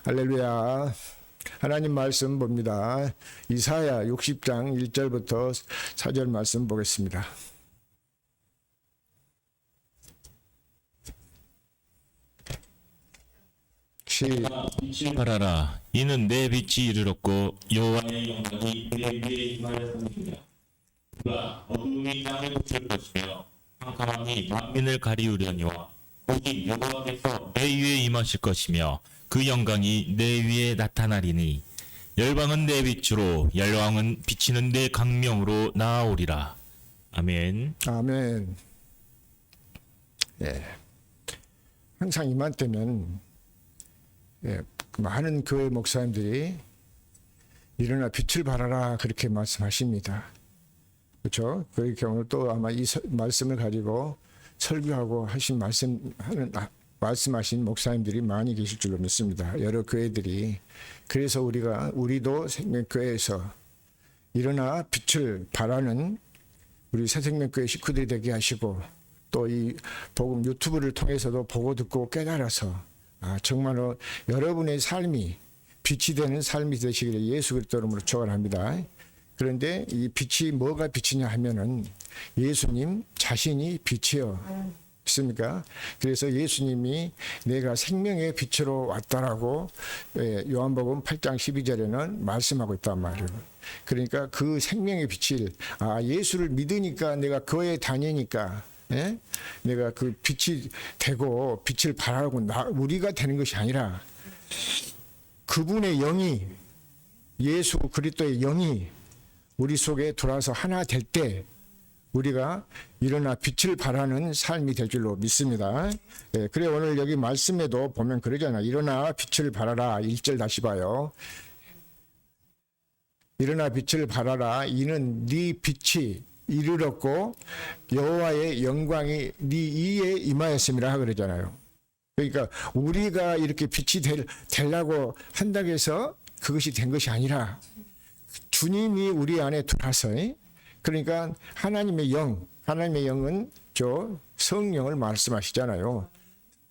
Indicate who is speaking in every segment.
Speaker 1: 할렐루야. 하나님 말씀 봅니다. 이사야 60장 1절부터 4절 말씀 보겠습니다.
Speaker 2: 빛을 발하라. 이는 내 빛이 이르렀고 여호와의 영광이 내 위에 임하였느니라. 그가 어둠이 땅을 붙일 것이며 캄캄함이 만민을 가리우려니와 오직 여호와께서 내 위에 임하실 것이며 그 영광이 내 위에 나타나리니 열방은 내 빛으로 열왕은 비치는 내 강명으로 나아오리라. 아멘.
Speaker 1: 아멘. 예. 항상 이맘때면 많은 교회 목사님들이 일어나 빛을 발하라 그렇게 말씀하십니다. 그렇죠? 그렇게 오늘 또 아마 이 말씀을 가지고 설교하고 말씀하신 목사님들이 많이 계실 줄로 믿습니다. 여러 교회들이. 그래서 우리도 생명교회에서 일어나 빛을 발하는 우리 새생명교회 식구들이 되게 하시고, 또 이 복음 유튜브를 통해서도 보고 듣고 깨달아서 정말로 여러분의 삶이 빛이 되는 삶이 되시기를 예수 그리스도 이름으로 축원합니다. 그런데 이 빛이 뭐가 빛이냐 하면은 예수님 자신이 빛이요. 있습니까? 그래서 예수님이 내가 생명의 빛으로 왔다라고 요한복음 8장 12절에는 말씀하고 있단 말이에요. 그러니까 그 생명의 빛을 예수를 믿으니까 내가 교회에 다니니까 내가 그 빛이 되고 빛을 발하고 우리가 되는 것이 아니라 그분의 영이, 예수 그리스도의 영이 우리 속에 들어와서 하나 될 때 우리가 일어나 빛을 발하는 삶이 될 줄로 믿습니다. 그래 오늘 여기 말씀에도 보면 그러잖아. 일어나 빛을 발하라. 1절 다시 봐요. 일어나 빛을 발하라. 이는 네 빛이 이르렀고 여호와의 영광이 네 이에 임하였음이라 그러잖아요. 그러니까 우리가 이렇게 빛이 되려고 한다고 해서 그것이 된 것이 아니라 주님이 우리 안에 들어와서, 그러니까 하나님의 영은 성령을 말씀하시잖아요.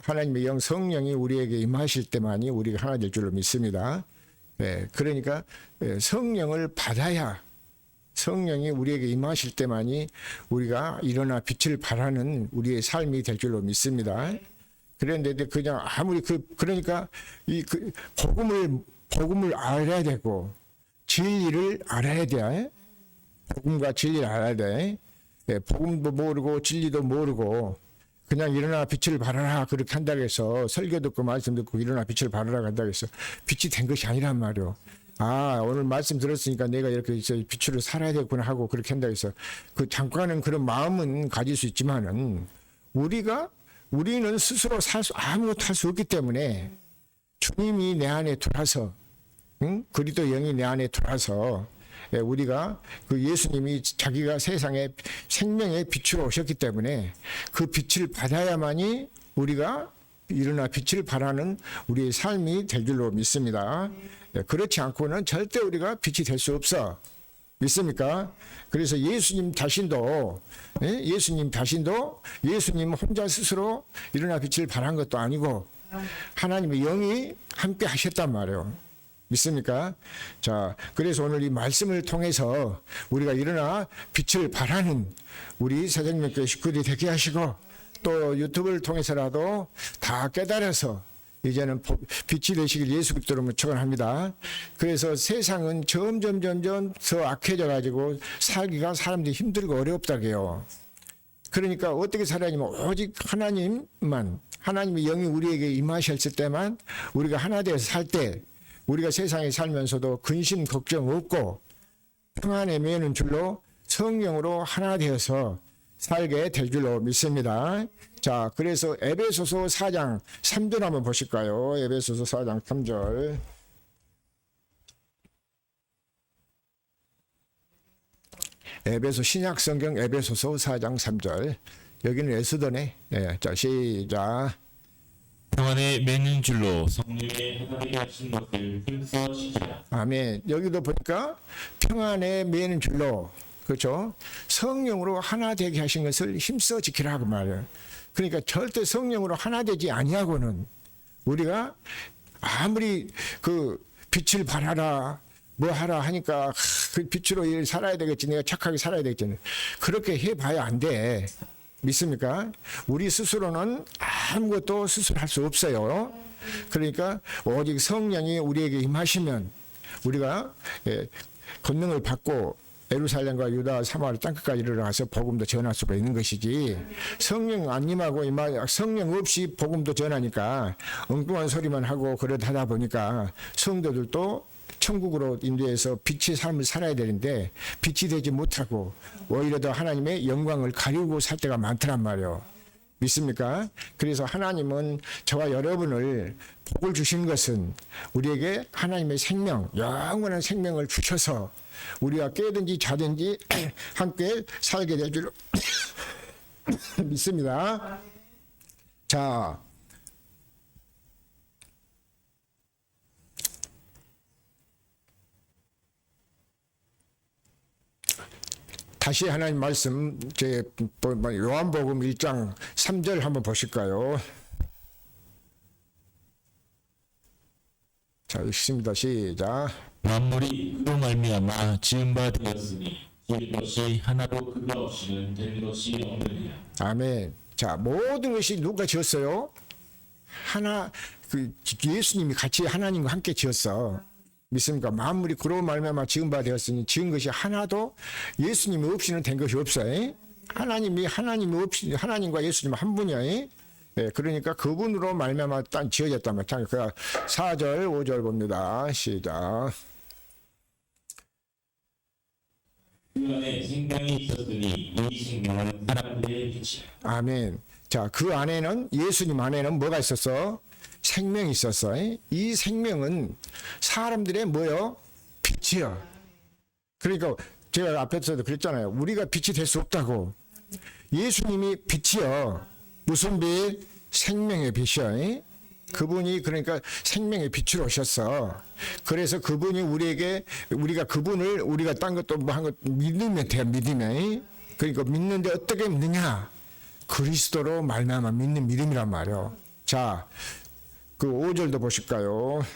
Speaker 1: 하나님의 영 성령이 우리에게 임하실 때만이 우리가 하나 될 줄로 믿습니다. 그러니까 성령을 받아야, 성령이 우리에게 임하실 때만이 우리가 일어나 빛을 발하는 우리의 삶이 될 줄로 믿습니다. 그런데 그냥 아무리 그러니까 복음을 알아야 되고 진리를 알아야 돼. 복음과 진리를 알아야 돼. 복음도 모르고 진리도 모르고 그냥 일어나 빛을 발하라 그렇게 한다고 해서 설교 듣고 말씀 듣고 일어나 빛을 발하라 한다고 해서 빛이 된 것이 아니란 말이요. 오늘 말씀 들었으니까 내가 이렇게 빛으로 살아야 되겠구나 하고 그렇게 한다고 해서 잠깐은 그런 마음은 가질 수 있지만은 우리는 스스로 아무것도 할 수 없기 때문에 주님이 내 안에 들어와서, 그리스도 영이 내 안에 들어와서 우리가 그 예수님이 자기가 세상에 생명의 빛으로 오셨기 때문에 그 빛을 받아야만이 우리가 일어나 빛을 발하는 우리의 삶이 될 줄로 믿습니다. 그렇지 않고는 절대 우리가 빛이 될 수 없어. 믿습니까? 그래서 예수님 자신도 예수님 혼자 스스로 일어나 빛을 발한 것도 아니고 하나님의 영이 함께 하셨단 말이에요. 믿습니까? 자, 그래서 오늘 이 말씀을 통해서 우리가 일어나 빛을 발하는 우리 새생명교회 식구들이 되게 하시고, 또 유튜브를 통해서라도 다 깨달아서 이제는 빛이 되시길 예수 그리스도로 축원합니다. 그래서 세상은 점점 더 악해져 가지고 살기가 사람들이 힘들고 어렵다고요. 그러니까 어떻게 살아야냐면 오직 하나님의 영이 우리에게 임하셨을 때만 우리가 하나 되어서 살 때 우리가 세상에 살면서도 근심 걱정 없고 평안에 매는 줄로 성령으로 하나 되어서 살게 될 줄로 믿습니다. 자, 그래서 에베소서 4장 3절 한번 보실까요? 에베소서 4장 3절. 에베소 신약성경 에베소서 4장 3절. 여기는 에스더네. 자, 시작.
Speaker 2: 평안에 매는 줄로 성령의 하나님이 하신 것을 힘써 지키라.
Speaker 1: 아멘. 여기도 보니까 평안에 매는 줄로, 그렇죠? 성령으로 하나 되게 하신 것을 힘써 지키라 그 말이에요. 그러니까 절대 성령으로 하나 되지 아니하고는 우리가 아무리 그 빛을 발하라 뭐 하라 하니까 그 빛으로 살아야 되겠지, 내가 착하게 살아야 되겠지, 그렇게 해봐야 안 돼. 믿습니까? 우리 스스로는 아무것도 스스로 할 수 없어요. 그러니까 오직 성령이 우리에게 임하시면 우리가 권능을 받고 예루살렘과 유다 사마리아 땅끝까지 이르러가서 복음도 전할 수가 있는 것이지, 성령 안 임하고 성령 없이 복음도 전하니까 엉뚱한 소리만 하고 그러다 보니까 성도들도 천국으로 인도해서 빛의 삶을 살아야 되는데 빛이 되지 못하고 오히려 더 하나님의 영광을 가리고 살 때가 많더란 말이에요. 믿습니까? 그래서 하나님은 저와 여러분을 복을 주신 것은 우리에게 하나님의 생명, 영원한 생명을 주셔서 우리가 깨든지 자든지 함께 살게 될 줄 믿습니다. 자, 다시 하나님 말씀 요한복음 1장 3절 한번 보실까요? 자, 읽습니다. 시작.
Speaker 2: 만물이 그로 말미암아 지은 바 되었으니 지을 것이 하나도 그가 없이는 된 것이 없느니라.
Speaker 1: 아멘. 자, 모든 것이 누가 지었어요? 예수님이 같이 하나님과 함께 지었어. 믿습니까? 만물이 그로 말미암아 지은 바 되었으니 지은 것이 하나도 예수님이 없이는 된 것이 없어요. 하나님이 없이, 하나님과 예수님 한 분이에요. 그러니까 그분으로 말미암아 땅 지어졌다면, 그 4절 5절 봅니다. 시작.
Speaker 2: 그 안에 생명이 있었으니 이 생명은 사람들의 빛이라.
Speaker 1: 아멘. 자, 그 안에는, 예수님 안에는 뭐가 있었어? 생명이 있었어. 이 생명은 사람들의 뭐요? 빛이요. 그러니까 제가 앞에서도 그랬잖아요. 우리가 빛이 될 수 없다고. 예수님이 빛이요. 무슨 빛? 생명의 빛이요. 그분이 그러니까 생명의 빛으로 오셨어. 그래서 그분이 우리가 그분을 우리가 딴 것도 뭐 한 것 믿으면 돼요. 믿으면. 그러니까 믿는데 어떻게 믿느냐? 그리스도로 말미암아 믿는 믿음이란 말이요. 자, 그 5절도 보실까요?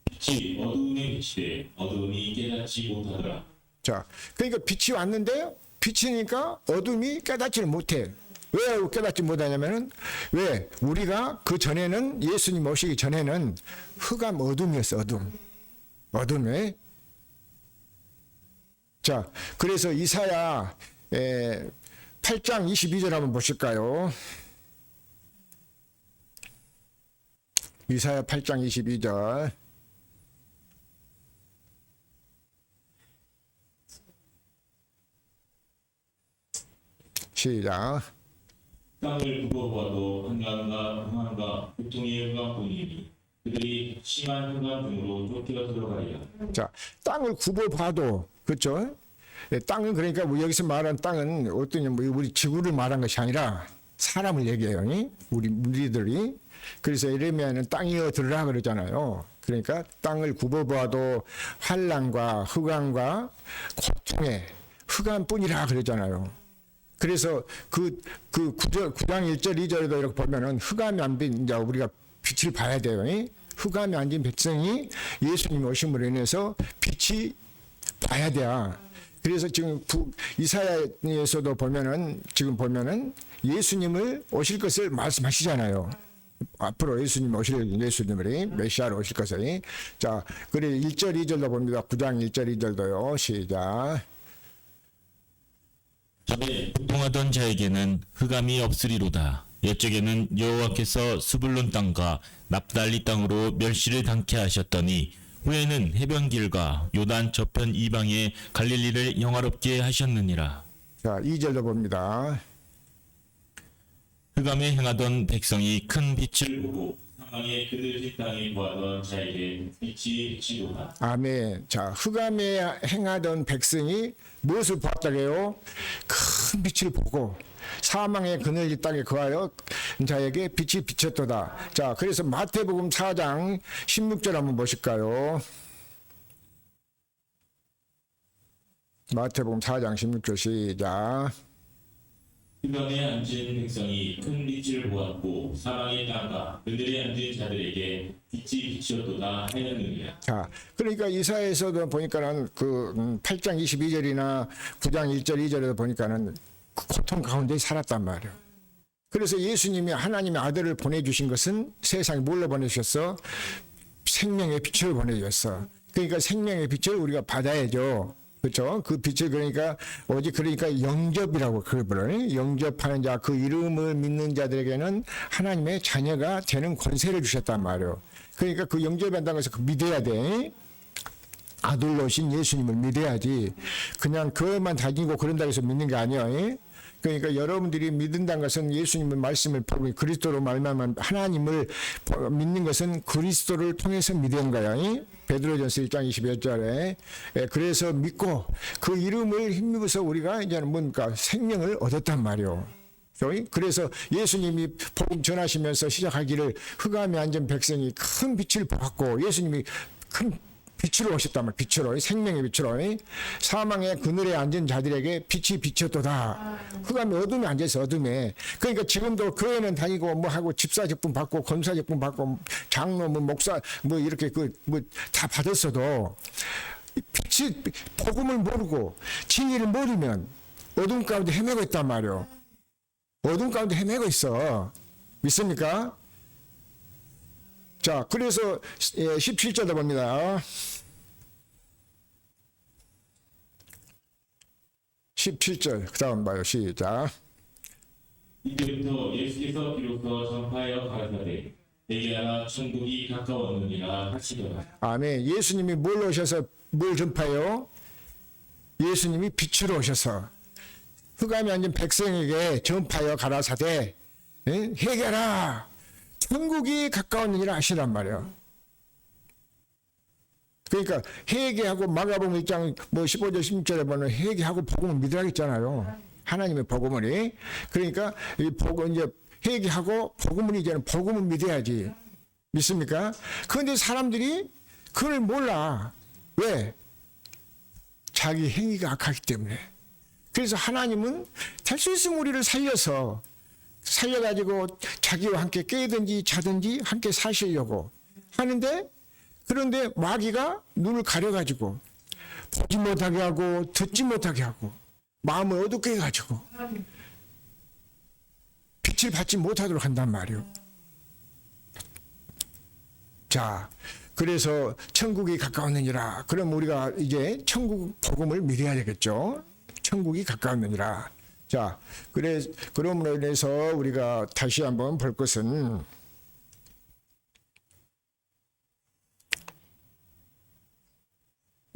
Speaker 2: 빛이 어두움의 빛이 어두움이 깨닫지 못하더라.
Speaker 1: 자, 그러니까 빛이 왔는데 빛이니까 어둠이 깨닫지를 못해. 왜 깨닫지 못하냐면은, 왜? 우리가 그 전에는, 예수님 오시기 전에는 흑암 어둠이었어. 어둠에. 자, 그래서 이사야 8장 22절 한번 보실까요? 이사야 8장 22절. 시작.
Speaker 2: 땅을 두고 보아도 한가함과 흥함과 고통의 흥함뿐이니 그들이 심한 흥함 중으로 쫓겨 들어가리라.
Speaker 1: 자, 땅을 굽어봐도, 그렇죠? 땅은, 그러니까 여기서 말한 땅은 어떠냐, 우리 지구를 말한 것이 아니라 사람을 얘기해요. 우리들이. 그래서 에레미야는 땅이여 들으라 그러잖아요. 그러니까 땅을 굽어봐도 환난과 흑암과 고통의 흑암뿐이라 그러잖아요. 그래서 그 9장 1절 2절에도 이렇게 보면은 흑암이 안 빈, 이제 우리가 빛을 봐야 돼요. 흑암이 안 진 백성이 예수님 오심으로 인해서 빛이 봐야 돼. 그래서 지금 이사야에서도 지금 보면은 예수님을 오실 것을 말씀하시잖아요. 앞으로 예수님 예수님이 메시아로 오실 것을. 자, 그래 1절 2절도 봅니다. 9장 1절 2절도요. 시작.
Speaker 2: 전에 고통하던 자에게는 흑암이 없으리로다. 옛적에는 여호와께서 스불론 땅과 납달리 땅으로 멸시를 당케 하셨더니 후에는 해변길과 요단 저편 이방의 갈릴리를 영화롭게 하셨느니라.
Speaker 1: 자, 2절도 봅니다.
Speaker 2: 흑암에 행하던 백성이 큰 빛을 보고 사망의 그들의 땅에 보았던 자에게 빛이 비치도다.
Speaker 1: 아멘. 자, 흑암에 행하던 백성이 무엇을 봤다게요? 큰 빛을 보고 사망의 그늘진 땅에 거하여 자에게 빛이 비쳤도다. 자, 그래서 마태복음 4장 16절 한번 보실까요? 마태복음 4장 16절 시작.
Speaker 2: 흑암에 앉은 백성이 큰 빛을 보았고 사망의 땅과 그들에 앉은 자들에게 빛이 비추었도다 하였느니라.
Speaker 1: 자, 그러니까 이사야에서도 보니까는 그 8장 22절이나 9장 1절 2절에도 보니까는 그 고통 가운데 살았단 말이에요. 그래서 예수님이 하나님의 아들을 보내주신 것은 세상에 뭘로 보내주셨어? 생명의 빛을 보내주셨어. 그러니까 생명의 빛을 우리가 받아야죠. 그렇죠? 그 빛을 그러니까 오직 그러니까 영접이라고 그걸 영접하는 자, 그 이름을 믿는 자들에게는 하나님의 자녀가 되는 권세를 주셨단 말이에요. 그러니까 그 영접한다는 것을 믿어야 돼. 아들로 오신 예수님을 믿어야지. 그냥 그것만 다니고 그런다고 해서 믿는 게 아니에요. 그러니까 여러분들이 믿는다는 것은 예수님의 말씀을 보고 그리스도로 말미암아 하나님을 믿는 것은 그리스도를 통해서 믿는 거야. 베드로전서 1장 21절에 그래서 믿고 그 이름을 힘입어서 우리가 이제는 뭔가 생명을 얻었단 말이요. 그래서 예수님이 복음 전하시면서 시작하기를 흑암에 앉은 백성이 큰 빛을 보았고 예수님이 큰 빛으로 오셨단 말이에요. 빛으로, 생명의 빛으로. 사망의 그늘에 앉은 자들에게 빛이 비쳤도다. 흑암에 어둠에 앉아서 어둠에. 그러니까 지금도 교회는 다니고 뭐 하고 집사직분 받고 권사직분 받고 장로 뭐 목사 뭐 이렇게 그 뭐 다 받았어도 빛이 복음을 모르고 진리를 모르면 어둠 가운데 헤매고 있단 말이에요. 어둠 가운데 헤매고 있어. 믿습니까? 자, 그래서 17절도 봅니다. 17절 그 다음 봐요. 시작.
Speaker 2: 이때부터 예수께서 비로소 전파하여 가라사대 내게 알아 천국이 가까웠느니라 하시더라.
Speaker 1: 아멘. 예수님이 뭘 오셔서 뭘 전파해요? 예수님이 빛으로 오셔서 흑암에 앉은 백성에게 전파하여 가라사대 회개하라. 천국이 가까웠느니라 하시란 말이에요. 그러니까 회개하고 마가복음 1장 뭐 15절 16절에 보면 회개하고 복음을 믿으라고 했잖아요. 하나님의 복음을. 그러니까 이 복음 이제 회개하고 복음을 이제는 복음을 믿어야지. 믿습니까? 그런데 사람들이 그걸 몰라. 왜? 자기 행위가 악하기 때문에. 그래서 하나님은 될 수 있으면 우리를 살려가지고 자기와 함께 깨든지 자든지 함께 사시려고 하는데 그런데 마귀가 눈을 가려가지고 보지 못하게 하고 듣지 못하게 하고 마음을 어둡게 해가지고 빛을 받지 못하도록 한단 말이에요. 자, 그래서 천국이 가까웠느니라. 그럼 우리가 이제 천국 복음을 믿어야 되겠죠. 천국이 가까웠느니라. 자, 그러므로 인해서 우리가 다시 한번 볼 것은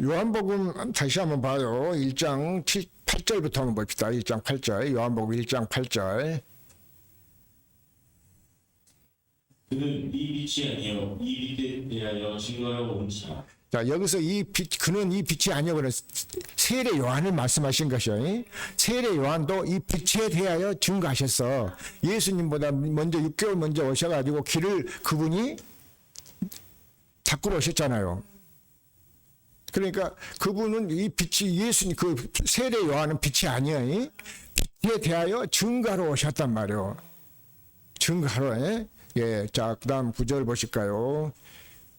Speaker 1: 요한복음 다시 한번 봐요. 1장 8절부터 한번 봅시다. 1장 8절. 요한복음 1장 8절.
Speaker 2: 그는 이 빛이 아니요 이 빛에 대하여 증거하러 온지라.
Speaker 1: 자, 여기서 이 빛, 그는 이 빛이 아니오는 세례 요한을 말씀하신 것이요. 세례 요한도 이 빛에 대하여 증거하셨어. 예수님보다 먼저 6개월 먼저 오셔가지고 길을 그분이 닦으러 오셨잖아요. 그러니까 그분은 이 빛이 예수님 그 세례 요한은 빛이 아니에요. 빛에 대하여 증거하러 오셨단 말이에요. 증거하러. 예, 자, 그다음 9절 보실까요?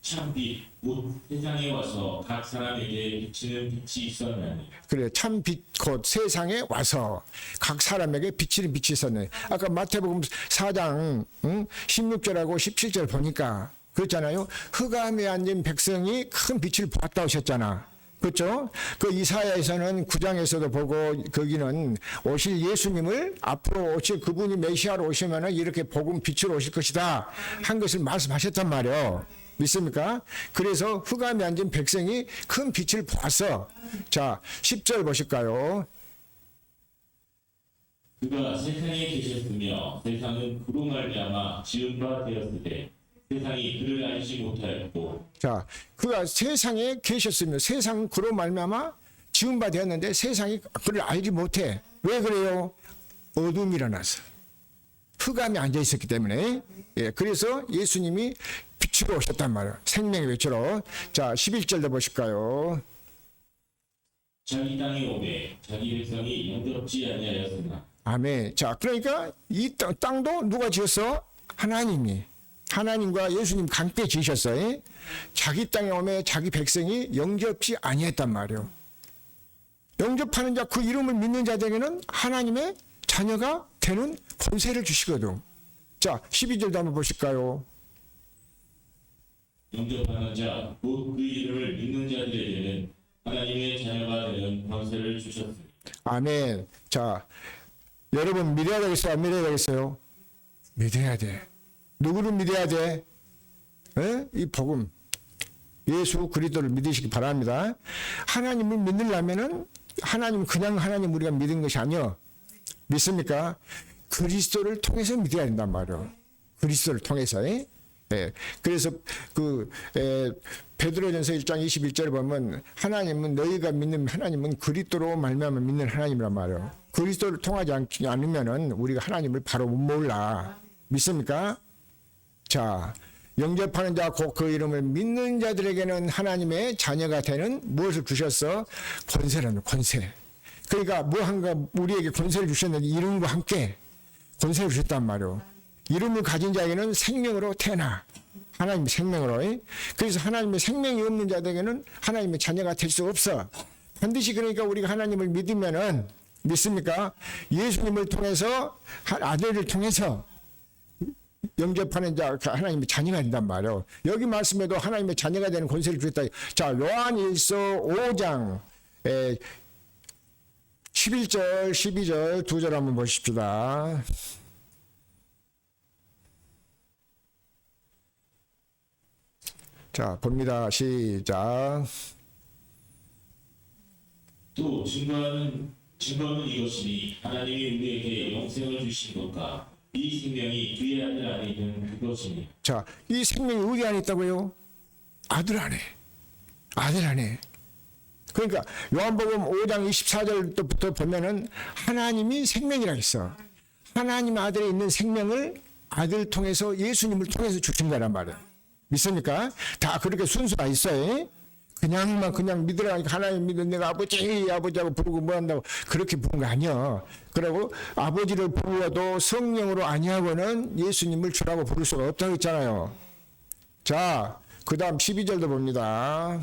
Speaker 2: 참빛 곧 세상에 와서 각 사람에게 비치는 빛이 있었나니.
Speaker 1: 그래, 참 빛 곧 세상에 와서 각 사람에게 비치는 빛이 있었네. 아까 마태복음 4장 16절하고 17절 보니까 그렇잖아요. 흑암에 앉은 백성이 큰 빛을 보았다 하셨잖아. 그렇죠? 그 이사야에서는 9장에서도 보고 거기는 오실 예수님을 앞으로 오실 그분이 메시아로 오시면은 이렇게 복음 빛으로 오실 것이다 한 것을 말씀하셨단 말이에요. 믿습니까? 그래서 흑암에 앉은 백성이 큰 빛을 보았어. 자, 10절 보실까요?
Speaker 2: 그가 세상에 계셨으며 세상은 그로 말미암아 지은 바 되었을 때 세상이 그를 알지 못하였고.
Speaker 1: 자, 그가 세상에 계셨으며 세상은 그로 말미암아 지은 바 되었는데 세상이 그를 알지 못해. 왜 그래요? 어둠이 일어나서 흑암에 앉아 있었기 때문에. 예, 그래서 예수님이 빛으로 오셨단 말이에요. 생명의 빛으로. 자, 11절도 보실까요?
Speaker 2: 자기 땅에 오매 자기 백성이 영접지 아니하였으나.
Speaker 1: 아멘. 자, 그러니까 이 땅도 누가 지었어? 하나님이. 하나님과 예수님 함께 지으셨어요. 자기 땅에 오면 자기 백성이 영접지 아니했단 말이에요. 영접하는 자, 그 이름을 믿는 자들에게는 하나님의 자녀가 되는 권세를 주시거든. 자, 12절도 한번 보실까요?
Speaker 2: 영접하는 자, 곧 그 이름을 믿는 자들에게는 하나님의 자녀가 되는 권세를 주셨습니다.
Speaker 1: 아멘. 자, 여러분 믿어야 되겠어요? 안 믿어야 되겠어요? 믿어야 돼. 누구를 믿어야 돼? 에? 이 복음. 예수 그리스도를 믿으시기 바랍니다. 하나님을 믿으려면은 하나님 그냥 하나님 우리가 믿은 것이 아니요. 믿습니까? 그리스도를 통해서 믿어야 된단 말이에요. 그리스도를 통해서. 예? 그래서 베드로전서 1장 21절에 보면 하나님은 너희가 믿는 하나님은 그리스도로 말미암아 믿는 하나님이란 말이에요. 그리스도를 통하지 않으면은 우리가 하나님을 바로 못 몰라. 믿습니까? 자, 영접하는 자 곧 그 이름을 믿는 자들에게는 하나님의 자녀가 되는 무엇을 주셨어? 권세라는 권세. 그러니까 뭐한가 우리에게 권세를 주셨는데 이름과 함께 권세를 주셨단 말이에요. 이름을 가진 자에게는 생명으로 태어나. 하나님의 생명으로. 그래서 하나님의 생명이 없는 자들에게는 하나님의 자녀가 될 수 없어. 반드시 그러니까 우리가 하나님을 믿으면은 믿습니까? 예수님을 통해서 아들을 통해서 영접하는 자 하나님의 자녀가 된단 말이에요. 여기 말씀에도 하나님의 자녀가 되는 권세를 주셨다. 자, 요한일서 5장 11절 12절 두 절 한번 보십시다. 자, 봅니다. 시작.
Speaker 2: 또 증거는 이것이니 하나님이 우리에게 영생을 주신 것과 이 생명이 그의 아들 안에 있는 그것이니.
Speaker 1: 자, 이 생명이 어디 안에 있다고요? 아들 안에. 아들 안에. 그러니까 요한복음 5장 24절부터 보면은 하나님이 생명이라 했어. 하나님 아들에 있는 생명을 아들 통해서 예수님을 통해서 주신 거란 말이에요. 믿습니까? 다 그렇게 순서가 있어요. 그냥 믿으라니까 하나님 믿은 내가 아버지하고 부르고 뭐 한다고 그렇게 부른 거 아니야. 그리고 아버지를 부르어도 성령으로 아니하고는 예수님을 주라고 부를 수가 없다고 했잖아요. 자, 그 다음 12절도 봅니다.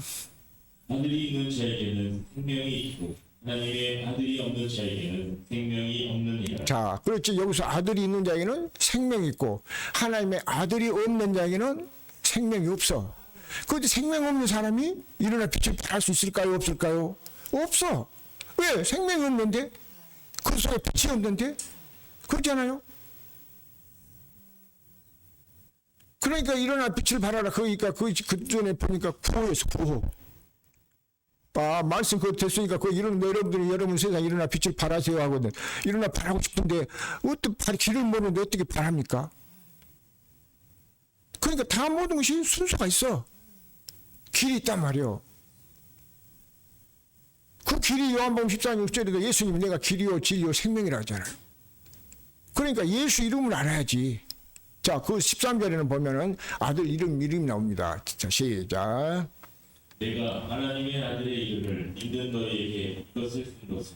Speaker 2: 아들이 있는 자에게는 생명이 있고 하나님의 아들이 없는 자에게는 생명이 없느니라.
Speaker 1: 자, 그렇지. 여기서 아들이 있는 자에게는 생명이 있고 하나님의 아들이 없는 자에게는 생명이 없어. 그런데 생명 없는 사람이 일어나 빛을 발할 수 있을까요? 없을까요? 없어. 왜? 생명이 없는데? 그 속에 빛이 없는데? 그렇잖아요. 그러니까 일어나 빛을 발하라. 그러니까 그 전에 보니까 구호였어. 구호. 아, 말씀 그거 됐으니까 그 여러분들이 여러분 세상에 일어나 빛을 발하세요 하거든. 일어나 발하고 싶은데 어떻게 길을 모르는데 어떻게 발합니까? 그러니까 다 모든 것이 순서가 있어. 길이 있단 말이요. 그 길이 요한복음 14장 6절에도 예수님이 내가 길이요 진리요 생명이라고 하잖아요. 그러니까 예수 이름을 알아야지. 자, 그 13절에는 보면은 아들 이름이 나옵니다. 자, 시작.
Speaker 2: 내가 하나님의 아들의 이름을 믿는 너희에게 이것을 쓴 것은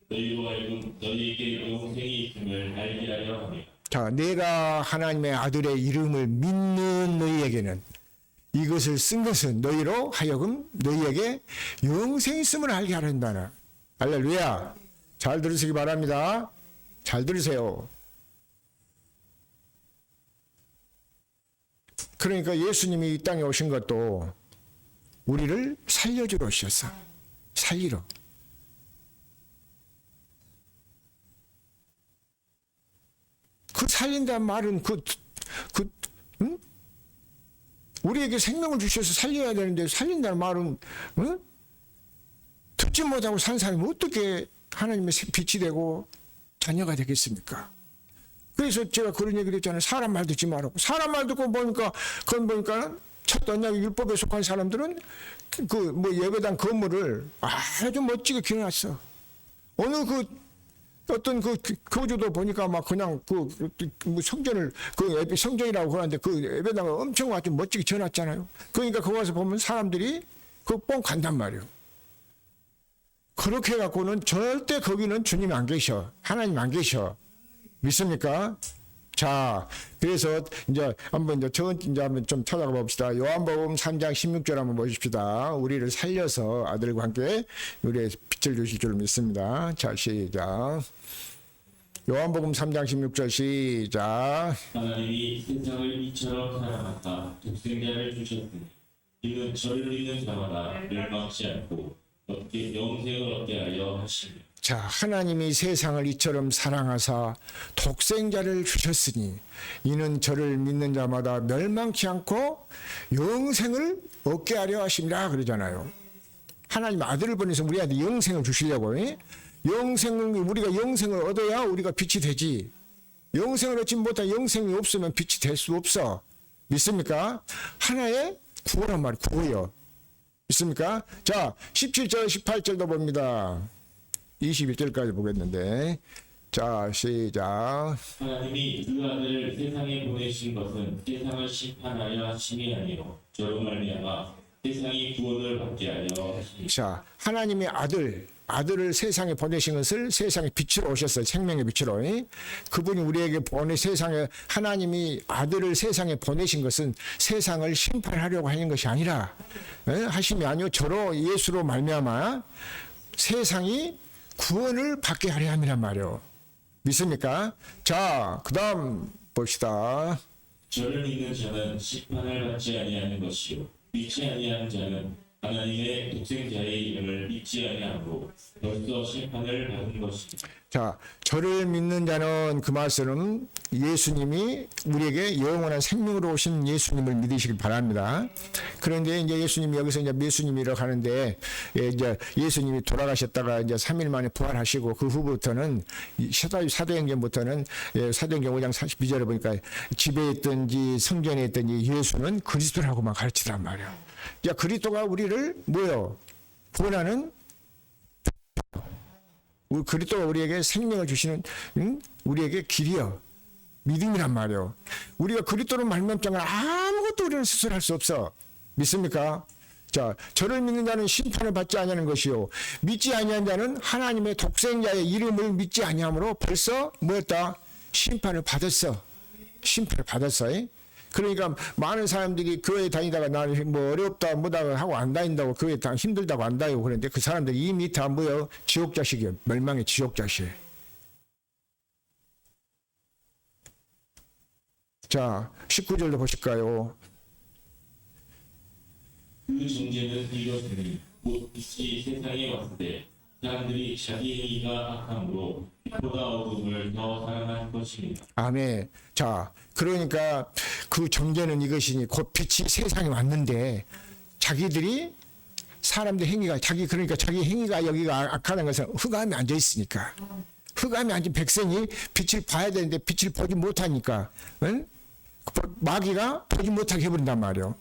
Speaker 2: 너희로 하여금 너희에게 영생이 있음을 알게 하려 함이라.
Speaker 1: 자, 내가 하나님의 아들의 이름을 믿는 너희에게는 이것을 쓴 것은 너희로 하여금 너희에게 영생이 있음을 알게 하란다. 할렐루야. 잘 들으시기 바랍니다. 잘 들으세요. 그러니까 예수님이 이 땅에 오신 것도 우리를 살려주러 오셨어. 살리러. 그 살린다는 말은 응? 우리에게 생명을 주셔서 살려야 되는데 살린다는 말은 응? 듣지 못하고 산 사람이 어떻게 하나님의 빛이 되고 자녀가 되겠습니까? 그래서 제가 그런 얘기를 했잖아요. 사람 말 듣지 말라고. 사람 말 듣고 보니까 그건 보니까 첫 언약 율법에 속한 사람들은 그 뭐 예배당 건물을 아주 멋지게 기어놨어. 어느 어떤 교주도 보니까 막 그냥 뭐 성전을 성전이라고 그러는데 그 예배당을 엄청 아주 멋지게 지어놨잖아요. 그러니까 거기 와서 보면 사람들이 뻥 간단 말이에요. 그렇게 해갖고는 절대 거기는 주님이 안 계셔. 하나님 안 계셔. 믿습니까? 자, 그래서 이제 한번 이제 한번 좀 찾아가 봅시다. 요한복음 3장 16절 한번 보십시다. 우리를 살려서 아들과 함께 우리의 빛을 주실 줄 믿습니다. 자, 시작. 요한복음 3장 16절 시작.
Speaker 2: 하나님이 세상을 이처럼 사랑하사 독생자를 주셨으니 이는 저를 믿는 자마다 멸망치 않고 영생을 얻게 하려 하시며.
Speaker 1: 자, 하나님이 세상을 이처럼 사랑하사 독생자를 주셨으니 이는 저를 믿는 자마다 멸망치 않고 영생을 얻게 하려 하십니다. 그러잖아요. 하나님 아들을 보내서 우리한테 영생을 주시려고. 우리가 영생을 얻어야 우리가 빛이 되지. 영생을 얻지 못한 영생이 없으면 빛이 될 수 없어. 믿습니까? 하나의 구호란 말이에요. 구호요. 믿습니까? 자, 17절 18절도 봅니다. 21절까지 보겠는데, 자, 시작.
Speaker 2: 하나님이 그 아들을 세상에 보내신 것은 세상을 심판하여 하심이 아니요 저로 말미암아 세상이 구원을 받게 하려 하심이라.
Speaker 1: 자, 하나님의 아들을 세상에 보내신 것을 세상의 빛으로 오셨어요. 생명의 빛으로. 그분이 우리에게 하나님이 아들을 세상에 보내신 것은 세상을 심판하려고 하는 것이 아니라, 하심이 아니요 저로 예수로 말미암아 세상이 구원을 받게 하려 함이란 말이요. 믿습니까? 자, 그 다음 봅시다.
Speaker 2: 저를 믿는 자는 심판을 받지 아니하는 것이요 믿지 아니하는 자는 하나님의 독생자의 이름을 믿지 아니하므로 벌써 심판을 받은 것이다.
Speaker 1: 자, 저를 믿는 자는 그 말씀은 예수님이 우리에게 영원한 생명으로 오신 예수님을 믿으시길 바랍니다. 그런데 이제 예수님이 여기서 이제 예수님이라고 하는데, 이제 예수님이 돌아가셨다가 이제 3일 만에 부활하시고 그 후부터는 사도행전부터는 사도행전 5장 42절에 보니까 집에 있든지 성전에 있든지 예수는 그리스도라고만 가르치란 말이야. 야, 그리스도가 우리를 구원하는 그리스도가 우리에게 생명을 주시는 우리에게 길이요. 믿음이란 말이요. 우리가 그리스도로 말미암자는 아무것도 우리는 스스로 할 수 없어. 믿습니까? 자, 저를 믿는 자는 심판을 받지 아니하는 것이요 믿지 아니한 자는 하나님의 독생자의 이름을 믿지 아니함으로 벌써 심판을 받았어. 심판을 받았어. 그러니까 많은 사람들이 교회 다니다가 나는 어렵다 뭐다 하고 안 다닌다고, 교회 다 힘들다고 안 다니고 그러는데 그 사람들이 이미 다 지옥 자식이에요. 멸망의 지옥 자식. 자, 19절도 보실까요?
Speaker 2: 그 정죄는 이것이니 곧 빛이 세상에 왔을 때 사람들이 자기 행위가 악함으로 빛보다 어둠을 더 사랑한 것입니다.
Speaker 1: 아멘. 자, 그러니까 그 정죄는 이것이니 곧 빛이 세상에 왔는데 사람들 행위가 자기 행위가 여기가 악하는 것은 흑암에 앉아 있으니까, 흑암에 앉은 백성이 빛을 봐야 되는데 빛을 보지 못하니까, 마귀가 보지 못하게 해버린단 말이요.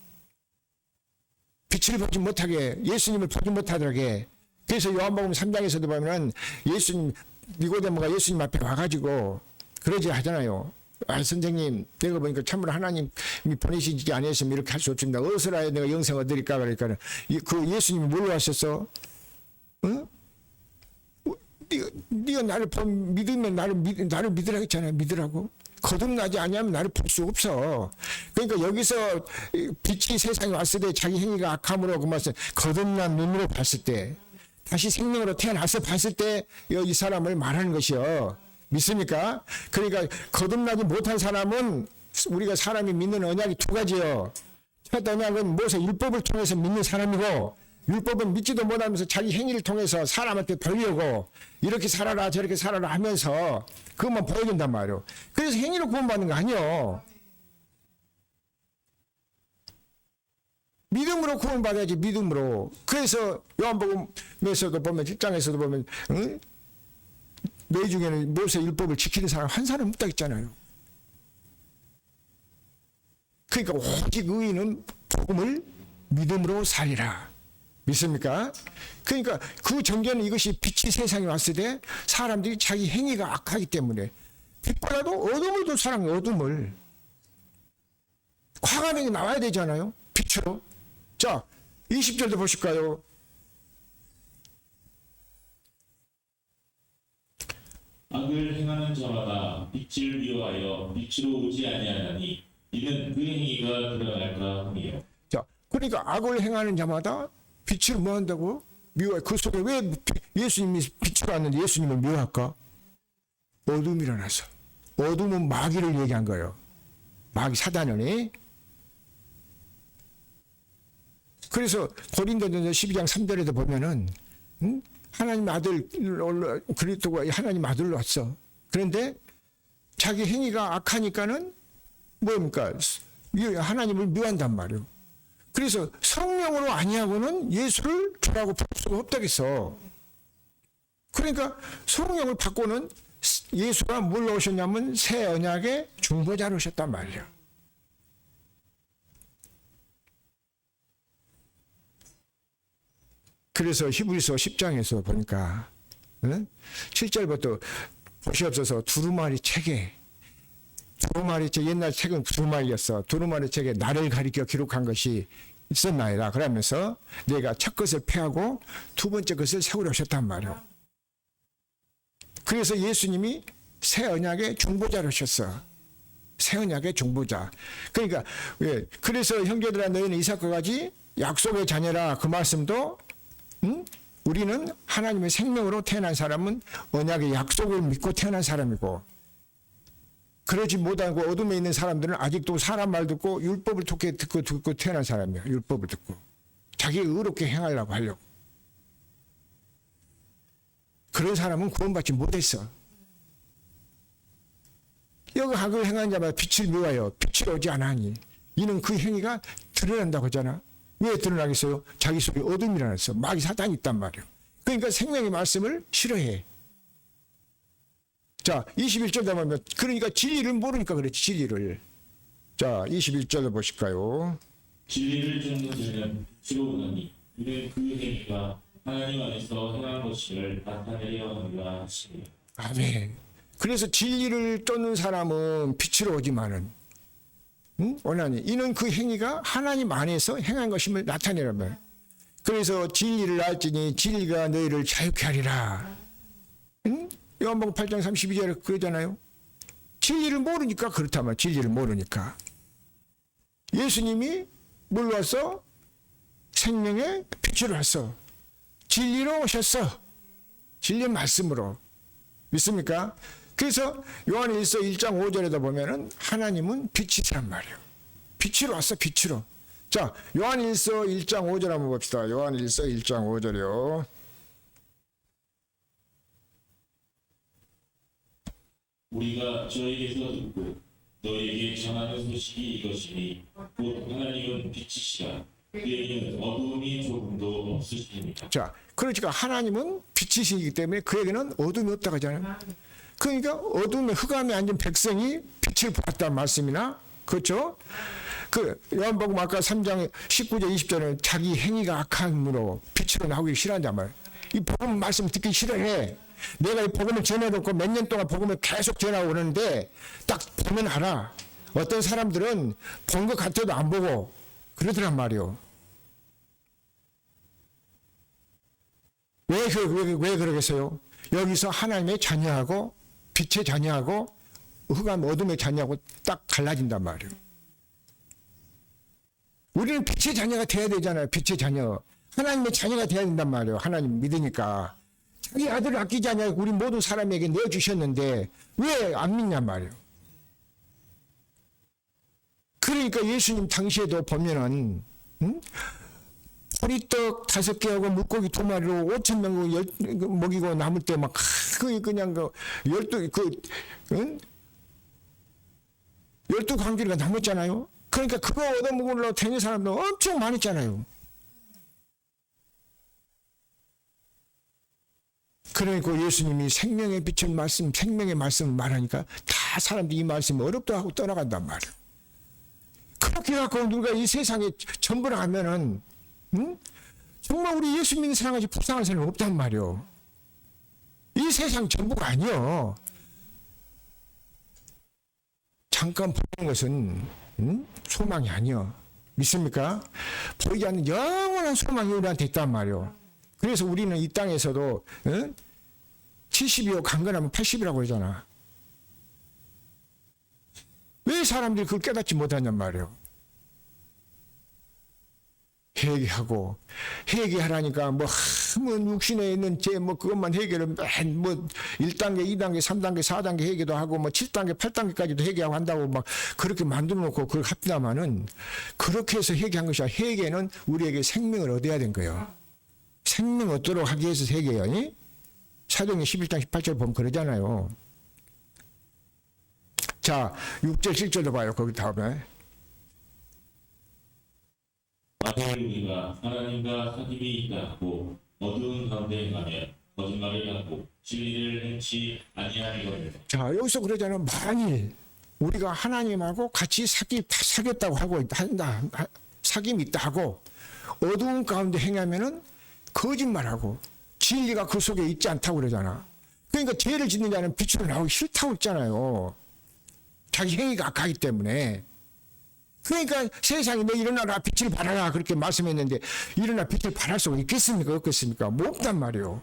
Speaker 1: 빛을 보지 못하게, 예수님을 보지 못하게. 그래서 요한복음 3장에서도 보면은 니고데모가 예수님 앞에 와가지고 그러지 하잖아요. 선생님, 내가 보니까 참으로 하나님이 보내시지 아니었으면 이렇게 할 수 없습니다. 어디서라야 내가 영생 얻으리까? 그러니까 그 예수님이 뭘로 하셨어? 응? 네가 나를 믿으면 나를 믿으라 했잖아요. 믿으라고. 거듭나지 아니하면 나를 볼 수 없어. 그러니까 여기서 빛이 세상에 왔을 때 자기 행위가 악함으로 그 말씀 거듭난 눈으로 봤을 때, 다시 생명으로 태어나서 봤을 때 이 사람을 말하는 것이요. 믿습니까? 그러니까 거듭나지 못한 사람은 우리가 사람이 믿는 언약이 두 가지요. 첫 언약은 모세 율법을 통해서 믿는 사람이고, 율법은 믿지도 못하면서 자기 행위를 통해서 사람한테 벌려고 이렇게 살아라 저렇게 살아라 하면서 그것만 보여준단 말이에요. 그래서 행위로 구원받는 거 아니에요. 믿음으로 구원받아야지, 믿음으로. 그래서 요한복음에서도 보면, 10장에서도 보면, 너희 중에는 모세 율법을 지키는 사람 한 사람 없다 했잖아요. 그러니까 오직 의인은 복음을 믿음으로 살리라. 믿습니까? 그러니까 그 정죄는 이것이 빛이 세상에 왔을 때 사람들이 자기 행위가 악하기 때문에 빛보다도 어둠을 더 사랑해. 어둠을. 화가 나와야 되잖아요. 빛으로. 자, 20절도 보실까요?
Speaker 2: 악을 행하는 자마다 빛을 미워하여 빛으로 오지 아니하나니 이는 그 행위가 드러날까 함이요.
Speaker 1: 자, 그러니까 악을 행하는 자마다 빛을 뭐 한다고? 미워해. 그 속에 왜 예수님이 빛으로 왔는데 예수님을 미워할까? 어둠이 일어나서. 어둠은 마귀를 얘기한 거예요. 마귀 사단이니. 그래서 고린도전서 12장 3절에도 보면은 하나님 아들 그리스도가 하나님 아들로 왔어. 그런데 자기 행위가 악하니까는 뭡니까? 하나님을 미워한단 말이에요. 그래서 성령으로 아니하고는 예수를 주라고 부를 수가 없다겠어. 그러니까 성령을 받고는 예수가 뭘로 오셨냐면 새 언약의 중보자로 오셨단 말이야. 그래서 히브리서 10장에서 보니까 7절부터 보시옵소서 두루마리 책에 두루마리 책 옛날 책은 두루마리였어. 두루마리 책에 나를 가리켜 기록한 것이 있었나이다. 그러면서 내가 첫 것을 폐하고 두 번째 것을 세우려 하셨단 말이야. 그래서 예수님이 새 언약의 중보자로 오셨어. 새 언약의 중보자. 그러니까 그래서 형제들아 너희는 이삭과 같이 약속의 자녀라 그 말씀도 우리는 하나님의 생명으로 태어난 사람은 언약의 약속을 믿고 태어난 사람이고 그러지 못하고 어둠에 있는 사람들은 아직도 사람 말 듣고 율법을 듣고 태어난 사람이야. 율법을 듣고 자기 의롭게 행하려고 하려고. 그런 사람은 구원받지 못했어. 여기 악을 행한 자마다 빛을 미워하여 빛을 오지 않으니 이는 그 행위가 드러난다고 하잖아. 왜 드러나겠어요? 자기 속에 어둠이 일어났어. 마귀 사단이 있단 말이에요. 그러니까 생명의 말씀을 싫어해. 자, 21절 보면 그러니까 진리를 모르니까 그렇지. 진리를. 자, 21절을 보실까요?
Speaker 2: 진리를 쫓는 자는 빛으로 오나니 이는 그 행위가 하나님 안에서 행한 것임을 나타내려 합니다 하시니.
Speaker 1: 아멘. 그래서 진리를 쫓는 사람은 빛으로 오지만은 원하니 이는 그 행위가 하나님 안에서 행한 것임을 나타내라면. 그래서 진리를 알지니 진리가 너희를 자유케 하리라. 요한복음 8장 32절에 그러잖아요. 진리를 모르니까 그렇다면 진리를 모르니까. 예수님이 뭘로 왔어? 생명의 빛으로 왔어. 진리로 오셨어. 진리 말씀으로. 믿습니까? 그래서 요한일서 1장 5절에다 보면은 하나님은 빛이란 말이에요. 빛으로 왔어. 빛으로. 자, 요한일서 1장 5절 한번 봅시다. 요한일서 1장 5절이요.
Speaker 2: 우리가 저에게서 듣고 너에게 전하는 소식이 이것이니 곧 하나님은 빛이시라 그에게는 어두움이 조금도 없으십니다.
Speaker 1: 자, 그러니까 하나님은 빛이시기 때문에 그에게는 어둠이 없다고 하잖아요. 그러니까 어둠에 흑암에 앉은 백성이 빛을 보았다는 말씀이나 그렇죠? 그 요한복음 아까 3장 19절 20절은 자기 행위가 악함으로 빛으로 나오기 싫어한단 말이에요. 이 복음 말씀 듣기 싫어해. 내가 이 복음을 전해놓고 몇 년 동안 복음을 계속 전하고 그러는데 딱 보면 알아. 어떤 사람들은 본 것 같아도 안 보고 그러더란 말이에요. 왜 그러겠어요? 여기서 하나님의 자녀하고 빛의 자녀하고 흑암 어둠의 자녀하고 딱 갈라진단 말이에요. 우리는 빛의 자녀가 돼야 되잖아요. 빛의 자녀. 하나님의 자녀가 돼야 된단 말이에요. 하나님 믿으니까. 자기 아들을 아끼지 않냐고 우리 모든 사람에게 내어주셨는데 왜 안 믿냔 말이에요. 그러니까 예수님 당시에도 보면은 보리떡 5개하고 물고기 2마리로 5,000명 먹이고 남을 때 막 그냥 12광주리가 남았잖아요. 그러니까 그거 얻어먹으려고 다니는 사람도 엄청 많았잖아요. 그러니까 예수님이 생명의 빛을 말씀, 생명의 말씀을 말하니까 다 사람들이 이 말씀이 어렵다 하고 떠나간단 말이에요. 그렇게 해갖고 우리가 이 세상에 전부를 하면은 정말 우리 예수 믿는 사람같이 불쌍한 사람이 없단 말이에요. 이 세상 전부가 아니요. 잠깐 보는 것은 소망이 아니요. 믿습니까? 보이지 않는 영원한 소망이 우리한테 있단 말이에요. 그래서 우리는 이 땅에서도 70이요 강건하면 80이라고 그러잖아. 왜 사람들이 그걸 깨닫지 못하냔 말이에요. 회개하고 회개하라니까 뭐 육신에 있는 죄 뭐 그것만 해결을 뭐 1단계, 2단계, 3단계, 4단계 회개도 하고 뭐 7단계, 8단계까지도 회개하고 한다고 막 그렇게 만들어 놓고 그걸 합니다마는 그렇게 해서 회개한 것이 아니라 회개는 우리에게 생명을 얻어야 된 거예요. 생명 얻도록 하기 위해서 회개요. 사도행전 11장 18절 보면 그러잖아요. 자, 6절 7절도 봐요. 거기 다음에.
Speaker 2: 만일 우리가 하나님과 사귐이 있다 하고 어두운 가운데 가면 거짓말을 하고 진리를 행치 아니하리거든.
Speaker 1: 자, 여기서 그러잖아요. 만일 우리가 하나님하고 같이 사귀었다고 하고 한다, 사귐이 있다 하고 어두운 가운데 행하면은 거짓말하고 진리가 그 속에 있지 않다고 그러잖아. 그러니까 죄를 짓는 자는 빛으로 나오기 싫다고 했잖아요. 자기 행위가 악하기 때문에. 그러니까 세상에 너 일어나라 빛을 발하라 그렇게 말씀했는데 일어나 빛을 발할 수가 있겠습니까? 없겠습니까? 뭐 없단 말이에요.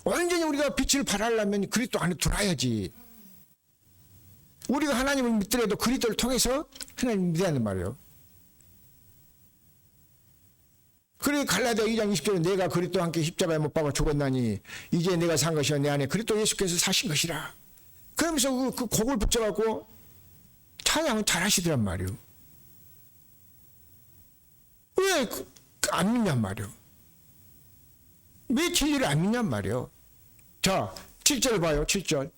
Speaker 1: 완전히 우리가 빛을 발하려면 그리스도 안에 들어야지. 우리가 하나님을 믿더라도 그리스도를 통해서 하나님을 믿어야 한단 말이에요. 그래 갈라디아 2장 20절에 내가 그리스도와 함께 십자가에 못 박아 죽었나니 이제 내가 산 것이여 내 안에 그리스도 예수께서 사신 것이라. 그러면서 그 곡을 붙여갖고 찬양은 잘 하시더란 말이에요. 왜 안 믿냔 말이에요. 왜 진리를 안 믿냔 말이에요. 자, 7절 봐요. 7절.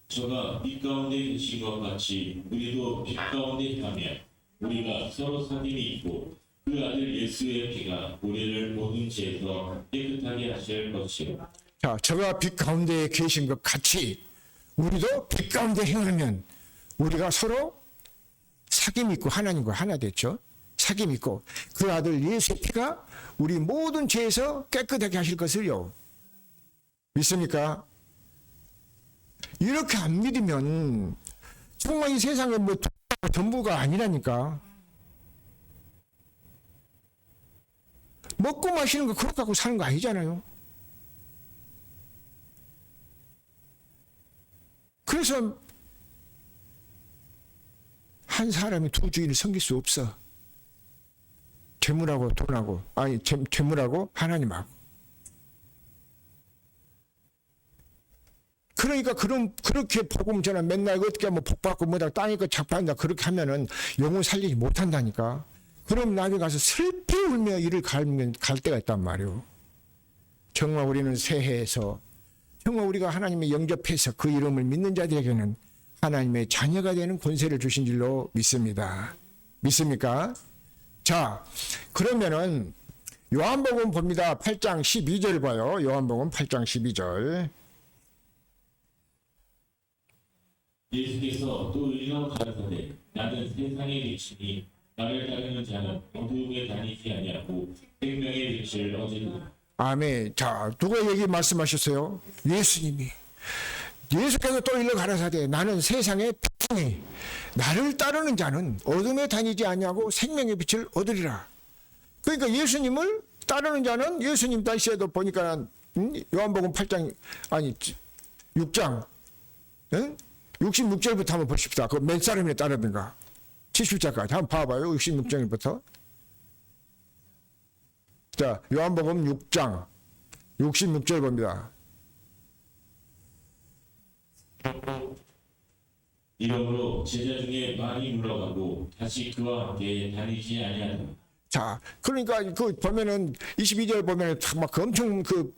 Speaker 2: 저가 빛 가운데 계신 것 같이 우리도 빛 가운데 가면 우리가 서로 사귐이 있고 그 아들 예수의 피가 우리를 모든 죄에서 깨끗하게 하실 것이요.
Speaker 1: 자, 저가 빛 가운데 계신 것 같이 우리도 빛 가운데 행하면 우리가 서로 사귐이 있고 하나님과 하나 됐죠. 사귐이 있고 그 아들 예수의 피가 우리 모든 죄에서 깨끗하게 하실 것을요. 믿습니까? 이렇게 안 믿으면 정말 이 세상에 뭐 전부가 아니라니까. 먹고 마시는 거 그렇게 갖고 사는 거 아니잖아요. 그래서 한 사람이 두 주인을 섬길 수 없어. 재물하고 돈하고, 아니 재물하고 하나님하고. 그러니까 그렇게 복음 전하 맨날 어떻게 하면 복 받고 뭐다 땅에 거 잡아한다 그렇게 하면은 영혼 살리지 못한다니까. 그럼 나중에 가서 슬피 울며 이를 갈 때가 있단 말이오. 정말 우리는 새해에서 정말 우리가 하나님의 영접해서 그 이름을 믿는 자들에게는 하나님의 자녀가 되는 권세를 주신 줄로 믿습니다. 믿습니까? 자, 그러면은 요한복음 봅니다. 8장 12절 봐요. 요한복음 8장 12절.
Speaker 2: 예수께서 또 이러 가라사대 나는 세상의 빛이니 나를 따르는 자는 어두움에 다니지 아니하고 생명의 빛을 얻으리라.
Speaker 1: 아멘. 자, 누가 얘기 말씀하셨어요? 예수님이. 예수께서 또 일러 가라사대 나는 세상의 빛이니 나를 따르는 자는 어둠에 다니지 아니하고 생명의 빛을 얻으리라. 그러니까 예수님을 따르는 자는 예수님 다시에도 보니까 요한복음 8장 아니 6장 66절부터 한번 보십시다. 그 몇 사람이 따르든가 70절까지 한번 봐봐요. 66절부터. 자, 요한복음 6장 66절 봅니다.
Speaker 2: 이러므로 제자 중에 많이 물러가고 다시 그와 함께 다니지 아니하더라.
Speaker 1: 자, 그러니까 그 보면은 22절 보면은 막 엄청 그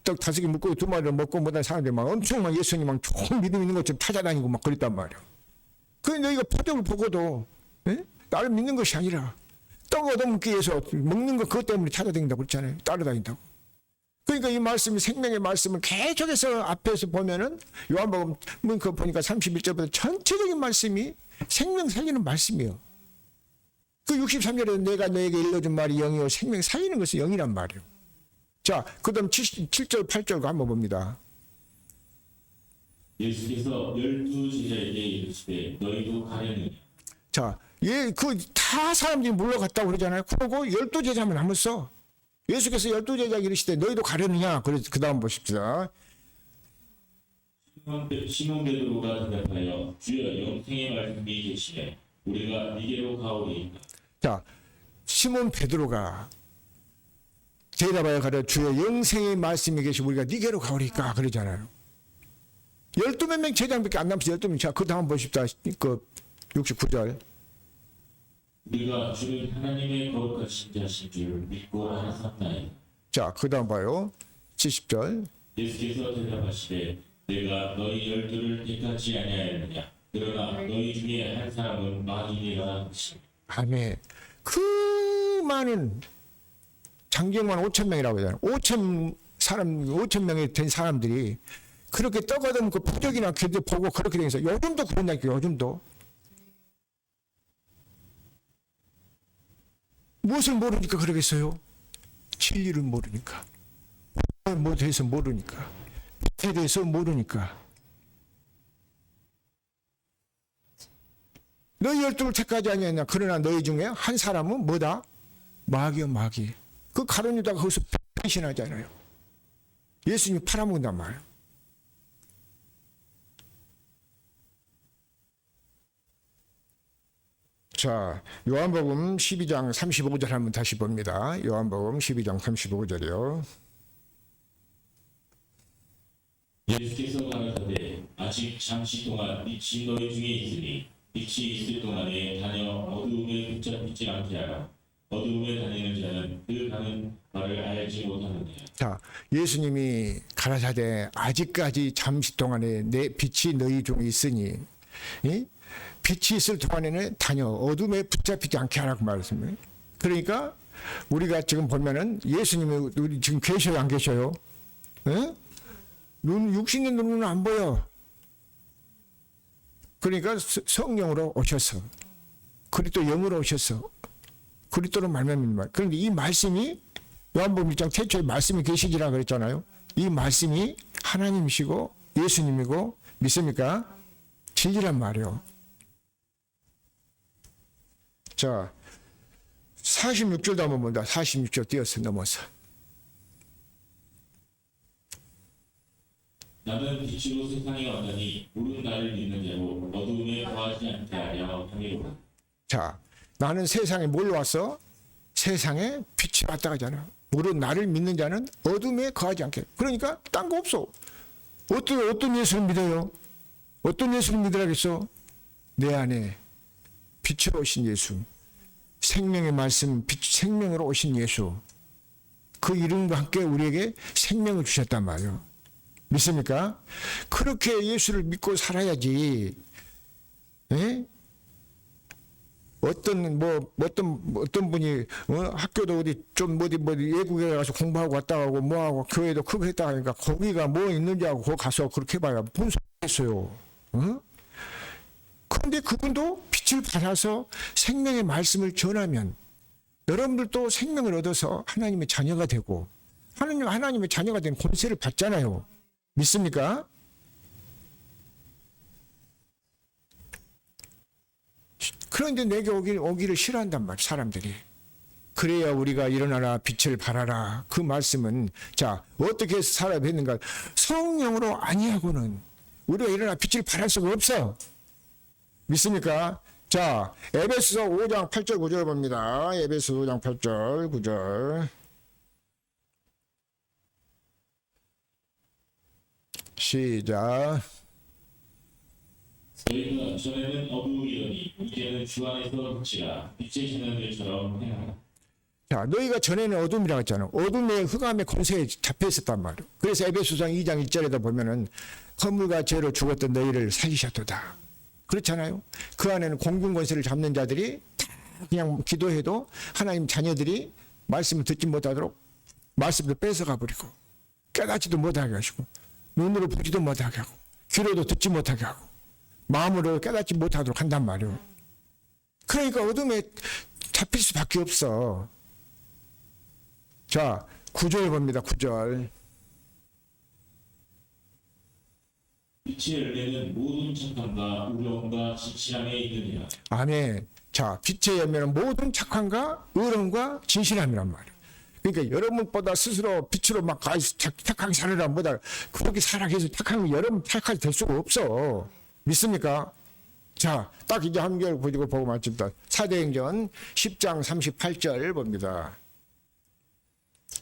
Speaker 1: 떡 5개 묶고 2마리를 먹고 못한 사람들이 막 엄청 막 예수님 막 좋은 믿음 있는 것처럼 찾아다니고 막 그랬단 말이야. 그런데 너희가 표적을 보고도 나를 믿는 것이 아니라 떡 얻어먹기 위해서 먹는 거 그것 때문에 찾아다닌다고 그랬잖아요. 따라다닌다고. 그러니까 이 말씀이 생명의 말씀을 계속해서 앞에서 보면은 요한복음 그 보니까 31절부터 전체적인 말씀이 생명 살리는 말씀이에요. 그 63절에 내가 너에게 일러준 말이 영이요 생명 살리는 것은 영이란 말이에요. 자, 그 다음 7절 8절 한번 봅니다.
Speaker 2: 예수께서 12제자에게 이르시되 너희도 가려느냐.
Speaker 1: 자, 그 다 사람들이 물러갔다고 그러잖아요. 그러고 12제자만 남았어. 예수께서 12제자에게 이르시되 너희도 가려느냐? 그래서 그 다음 보십시다.
Speaker 2: 시몬 베드로가 대답하여 주여 영생의 말씀이 계시네 우리가 니게로 가오리이까.
Speaker 1: 자, 시몬 베드로가 대답하여 가려 주여 영생의 말씀이 계시 우리가 니게로 가오리까 그러잖아요. 12몇 명 제자밖에 안 남았어요. 12명. 자, 그 다음 보십시다. 그 69절.
Speaker 2: 우리가 주는 하나님의 거룩하신 자신 줄 믿고 알았나이다.
Speaker 1: 자, 그 다음 봐요. 70절.
Speaker 2: 예수께서 대답하시되 내가 너희 12를 택하지 아니하였느냐 그러나 너희 중에 한 사람은 마귀니라 하시니.
Speaker 1: 아멘. 그 많은 장경만 5,000명이라고 하잖아요. 5,000명이 된 사람들이 그렇게 떠거듬고 부적이나 귀도 보고 그렇게 되면서 요즘도 그런다니까. 요즘도 무엇을 모르니까 그러겠어요? 진리를 모르니까, 뭐에 대해서 모르니까, 빛에 대해서 모르니까. 너희 12를 택하지 아니하냐. 그러나 너희 중에 한 사람은 뭐다? 마귀요, 마귀. 그 가룟 유다가 거기서 배신하잖아요. 예수님이 팔아먹는단 말이에요. 자, 요한복음 12장 35절 한번 다시 봅니다. 요한복음 12장 35절이요.
Speaker 2: 예수께서 가라사대 아직 잠시 동안 빛이 너희 중에 있으니 빛이 있을 동안에 다녀 어두움에 붙잡히지 않게 하라. 어두움에 다니는 자는 그 가는 바를 알지 못하느니라.
Speaker 1: 자, 예수님이 가라사대 아직까지 잠시 동안에 내 빛이 너희 중에 있으니 빛이 있을 동안에는 다녀 어둠에 붙잡히지 않게 하라고 말했습니다. 그러니까 우리가 지금 보면은 예수님이 우리 지금 계셔요, 안 계셔요? 육신의 눈으로는 안 보여. 그러니까 성령으로 오셔서 그리스도 영으로 오셔서 그리스도로 말미암아. 그런데 이 말씀이 요한복음 1장 태초에 말씀이 계시지라 그랬잖아요. 이 말씀이 하나님이시고 예수님이고 믿습니까? 진리란 말이에요. 자, 46절도 한번 본다. 46절 띄어서 넘어서.
Speaker 2: 나는 빛으로 세상에 왔더니 모든 나를 믿는 자로 어두움에 거하지 않게 하려 함이로라.
Speaker 1: 자, 나는 세상에 뭘 왔어? 세상에 빛이 왔다 가잖아. 모든 나를 믿는 자는 어둠에 거하지 않게. 그러니까 딴 거 없어. 어떤 예수를 믿어요? 어떤 예수를 믿으라겠어? 내 안에 빛으로 오신 예수, 생명의 말씀, 빛, 생명으로 오신 예수, 그 이름과 함께 우리에게 생명을 주셨단 말이에요. 믿습니까? 그렇게 예수를 믿고 살아야지. 에? 어떤 분이 학교도 어디 좀 어디 외국에 가서 공부하고 왔다 가고 뭐하고 교회도 크고 했다 하니까 거기가 뭐 있는지 하고 거기 가서 그렇게 봐야 뭔 소리 했어요. 그런데 그분도 빛을 받아서 생명의 말씀을 전하면 여러분들도 생명을 얻어서 하나님의 자녀가 되고 하나님의 자녀가 된 권세를 받잖아요. 믿습니까? 그런데 내게 오기를 싫어한단 말이에요, 사람들이. 그래야 우리가 일어나라, 빛을 발하라. 그 말씀은, 자, 어떻게 해서 살아야 되는가? 성령으로 아니하고는 우리가 일어나 빛을 발할 수가 없어. 믿습니까? 자, 에베소서 5장 8절 9절 봅니다. 에베소 5장 8절 9절. 시작.
Speaker 2: 너희가 전에는 어두움이더니 이제는 주 안에서 빛이라. 빛의 자녀들처럼 행하라.
Speaker 1: 자, 너희가 전에는 어둠이라고 했잖아. 어둠의 흑암의 권세에 잡혀 있었단 말이야. 그래서 에베소서 2장 1절에다 보면은 허물과 죄로 죽었던 너희를 살리셨도다. 그렇잖아요. 그 안에는 공중 권세를 잡는 자들이 다 그냥 기도해도 하나님 자녀들이 말씀을 듣지 못하도록 말씀을 뺏어가 버리고 깨닫지도 못하게 하시고 눈으로 보지도 못하게 하고 귀로도 듣지 못하게 하고 마음으로 깨닫지 못하도록 한단 말이에요. 그러니까 어둠에 잡힐 수밖에 없어. 자, 9절 봅니다. 9절.
Speaker 2: 빛의 열매는 모든 착함과 의로움과 진실함에 있느니라.
Speaker 1: 아멘. 자, 빛의 열매는 모든 착함과 의로움과 진실함이란 말이에요. 그러니까 여러분보다 스스로 빛으로 막 착하게 살으라 보다 그렇게 살아계서 착하면 여러분 착하게 될 수가 없어. 믿습니까? 자, 딱 이제 한결 보고 말씀드립니다. 사도행전 10장 38절 봅니다.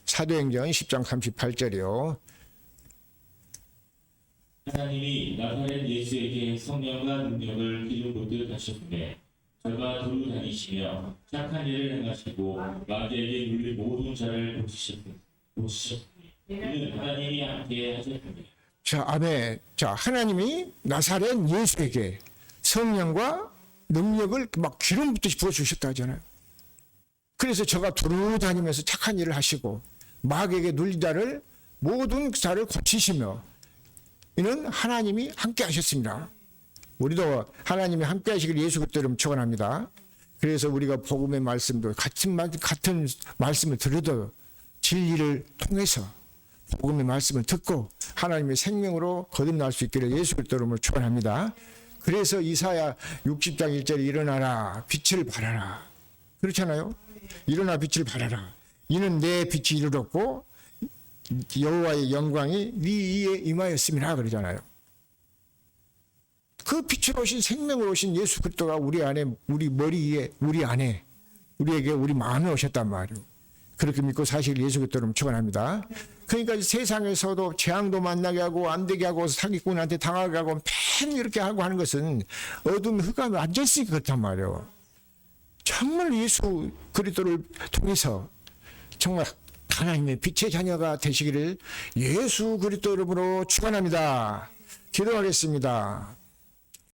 Speaker 1: 사도행전 10장 38절이요.
Speaker 2: 하나님이 나사렛 예수에게 성령과 능력을 기름 붓듯 하셨으되 저가 두루 다니시며 착한 일을 행하시고 마귀에게 눌린 모든 자를 고치셨으니 이는 하나님이 함께 하셨습니다.
Speaker 1: 자, 아멘. 자, 하나님이 나사렛 예수에게 성령과 능력을 막 기름 붓듯이 부어주셨다 하잖아요. 그래서 저가 두루 다니면서 착한 일을 하시고 마귀에게 눌린 자를 모든 자를 고치시며 이는 하나님이 함께 하셨습니다. 우리도 하나님이 함께 하시길 예수 그리스도 이름으로 축원합니다. 그래서 우리가 복음의 말씀도 같은 말씀을 들어도 진리를 통해서 복음의 말씀을 듣고 하나님의 생명으로 거듭날 수 있기를 예수 그리스도 이름으로 축원합니다. 그래서 이사야 60장 1절에 일어나라 빛을 발하라 그렇잖아요. 일어나 빛을 발하라 이는 내 빛이 이르렀고 여호와의 영광이 네 위에 임하였음이라 그러잖아요. 그 빛으로 오신 생명으로 오신 예수 그리스도가 우리 안에 우리 머리 위에 우리 안에 우리에게 우리 마음에 오셨단 말이에요. 그렇게 믿고 사실 예수 그리스도로 축원합니다. 그러니까 세상에서도 재앙도 만나게 하고 안 되게 하고 사기꾼한테 당하게 하고 팬 이렇게 하고 하는 것은 어둠 흑암에 앉아있으니까 그렇단 말이에요. 정말 예수 그리스도를 통해서 정말 하나님의 빛의 자녀가 되시기를 예수 그리스도 이름으로 축원합니다. 기도하겠습니다.